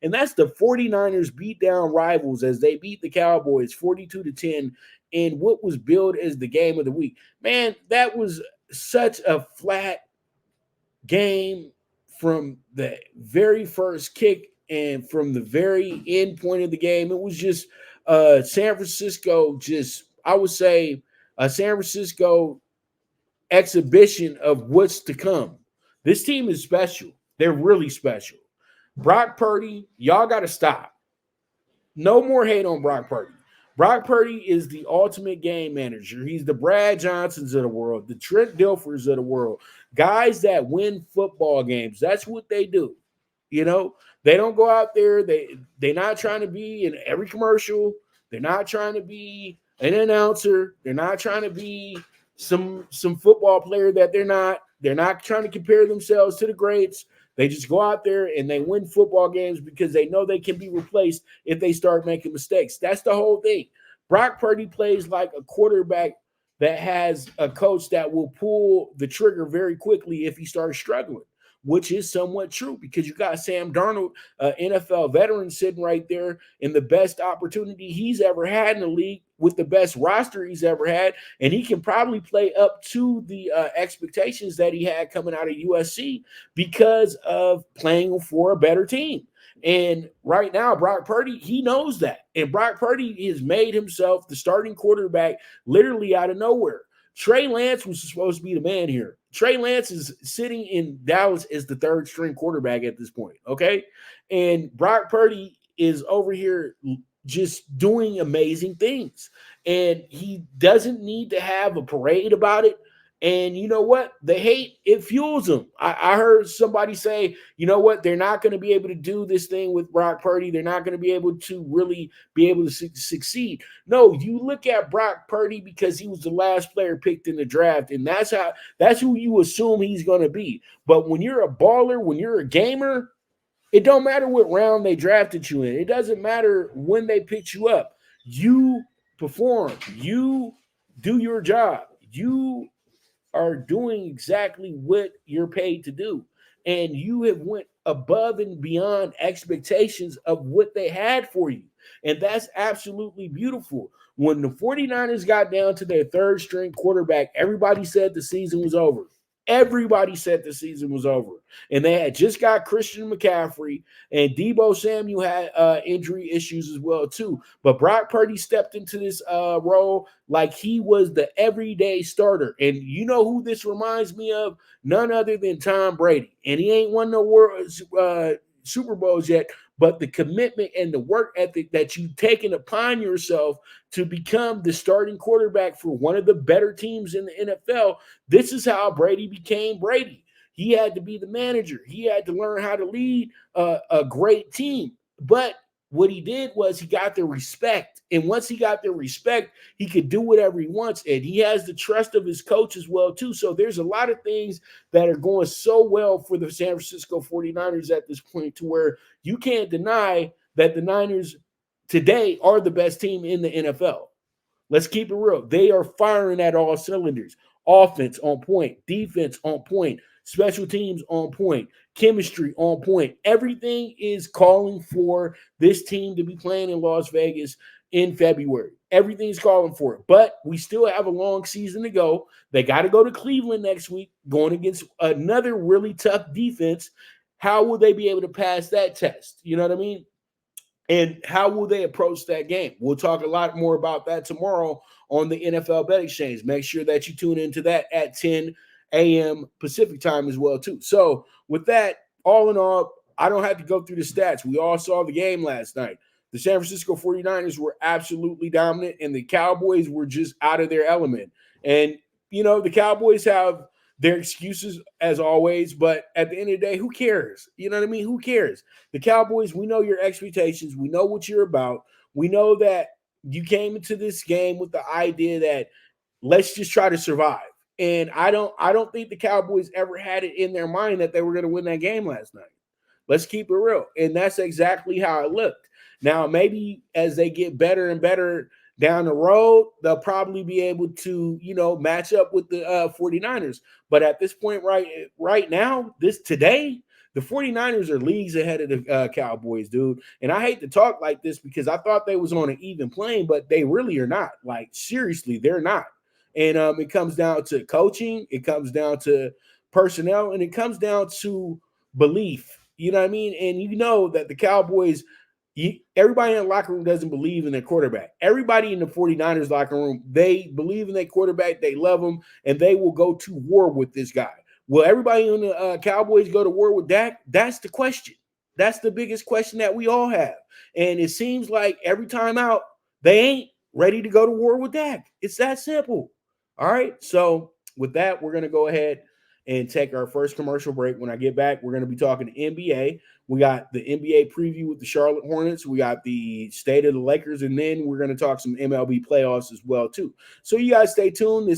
And that's the 49ers beat down rivals as they beat the Cowboys 42-10 in what was billed as the game of the week. Man, that was such a flat game from the very first kick and from the very end point of the game. It was just San Francisco, just, I would say, a San Francisco exhibition of what's to come. This team is special. They're really special. Brock Purdy, y'all got to stop. No more hate on Brock Purdy. Brock Purdy is the ultimate game manager. He's the Brad Johnsons of the world, the Trent Dilfers of the world, guys that win football games. That's what they do. You know, they don't go out there. They're not trying to be in every commercial. They're not trying to be an announcer. They're not trying to be some football player that they're not. They're not trying to compare themselves to the greats. They just go out there and they win football games because they know they can be replaced if they start making mistakes. That's the whole thing. Brock Purdy plays like a quarterback that has a coach that will pull the trigger very quickly if he starts struggling, which is somewhat true because you got Sam Darnold, NFL veteran, sitting right there in the best opportunity he's ever had in the league with the best roster he's ever had. And he can probably play up to the expectations that he had coming out of USC because of playing for a better team. And right now, Brock Purdy, he knows that. And Brock Purdy has made himself the starting quarterback literally out of nowhere. Trey Lance was supposed to be the man here. Trey Lance is sitting in Dallas as the third string quarterback at this point, okay? And Brock Purdy is over here just doing amazing things. And he doesn't need to have a parade about it. And you know what? The hate, it fuels them. I heard somebody say, you know what? They're not going to be able to do this thing with Brock Purdy. They're not going to be able to really be able to succeed. No, you look at Brock Purdy because he was the last player picked in the draft, and that's who you assume he's going to be. But when you're a baller, when you're a gamer, it don't matter what round they drafted you in. It doesn't matter when they picked you up. You perform. You do your job. You are doing exactly what you're paid to do. And you have went above and beyond expectations of what they had for you. And that's absolutely beautiful. When the 49ers got down to their third string quarterback, everybody said the season was over. Everybody said the season was over. And they had just got Christian McCaffrey, and Deebo Samuel had injury issues as well, too. But Brock Purdy stepped into this role like he was the everyday starter. And you know who this reminds me of? None other than Tom Brady. And he ain't won no Super Bowls yet, but the commitment and the work ethic that you've taken upon yourself to become the starting quarterback for one of the better teams in the NFL, this is how Brady became Brady. He had to be the manager. He had to learn how to lead a great team. But what he did was he got their respect. And once he got their respect, he could do whatever he wants. And he has the trust of his coach as well, too. So there's a lot of things that are going so well for the San Francisco 49ers at this point to where you can't deny that the Niners today are the best team in the NFL. Let's keep it real. They are firing at all cylinders. Offense on point, defense on point, special teams on point, chemistry on point. Everything is calling for this team to be playing in Las Vegas in February. Everything's calling for it. But we still have a long season to go. They got to go to Cleveland next week, going against another really tough defense. How will they be able to pass that test? You know what I mean? And how will they approach that game? We'll talk a lot more about that tomorrow on the NFL Bet Exchange. Make sure that you tune into that at 10 a.m. Pacific time as well, too. So with that, all in all, I don't have to go through the stats. We all saw the game last night. The San Francisco 49ers were absolutely dominant, and the Cowboys were just out of their element. And, you know, the Cowboys have their excuses as always, but at the end of the day, who cares? You know what I mean? Who cares? The Cowboys, we know your expectations. We know what you're about. We know that you came into this game with the idea that let's just try to survive. And I don't think the Cowboys ever had it in their mind that they were going to win that game last night. Let's keep it real. And that's exactly how it looked. Now, maybe as they get better and better down the road, they'll probably be able to, you know, match up with the 49ers. But at this point right now, today, the The 49ers are leagues ahead of the Cowboys, dude. And I hate to talk like this because I thought they was on an even plane, but they really are not. Like, seriously, they're not. And it comes down to coaching, it comes down to personnel, and it comes down to belief. You know what I mean? And you know that the Cowboys, everybody in the locker room doesn't believe in their quarterback. Everybody in the 49ers locker room, they believe in their quarterback, they love him, and they will go to war with this guy. Will everybody in the Cowboys go to war with Dak? That's the question. That's the biggest question that we all have. And it seems like every time out, they ain't ready to go to war with Dak. It's that simple. All right. So with that, we're going to go ahead and take our first commercial break. When I get back, we're going to be talking NBA. We got the NBA preview with the Charlotte Hornets. We got the state of the Lakers, and then we're going to talk some MLB playoffs as well too. So you guys stay tuned. This